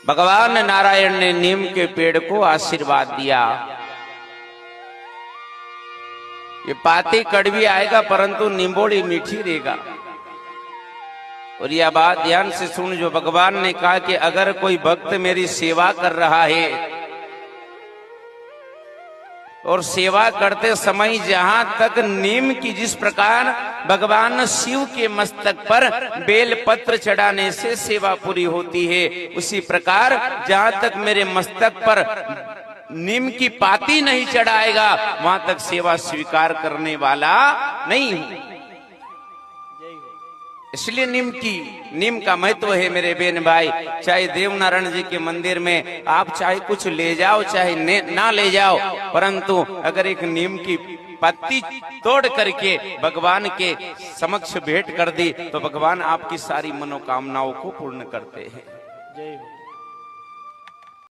भगवान नारायण ने नीम के पेड़ को आशीर्वाद दिया। ये पाती कड़वी आएगा परंतु निम्बोड़ी मीठी रहेगा। और यह बात ध्यान से सुन, जो भगवान ने कहा कि अगर कोई भक्त मेरी सेवा कर रहा है और सेवा करते समय जहां तक नीम की, जिस प्रकार भगवान शिव के मस्तक पर बेल पत्र चढ़ाने से सेवा पूरी होती है, उसी प्रकार जहां तक मेरे मस्तक पर नीम की पाती नहीं चढ़ाएगा वहां तक सेवा स्वीकार करने वाला नहीं हूं। इसलिए नीम का महत्व है मेरे बहन भाई। चाहे देवनारायण जी के मंदिर में आप चाहे कुछ ले जाओ चाहे ना ले जाओ, परंतु अगर एक नीम की पत्ती तोड़ करके भगवान के समक्ष भेंट कर दी तो भगवान आपकी सारी मनोकामनाओं को पूर्ण करते हैं। जय हो।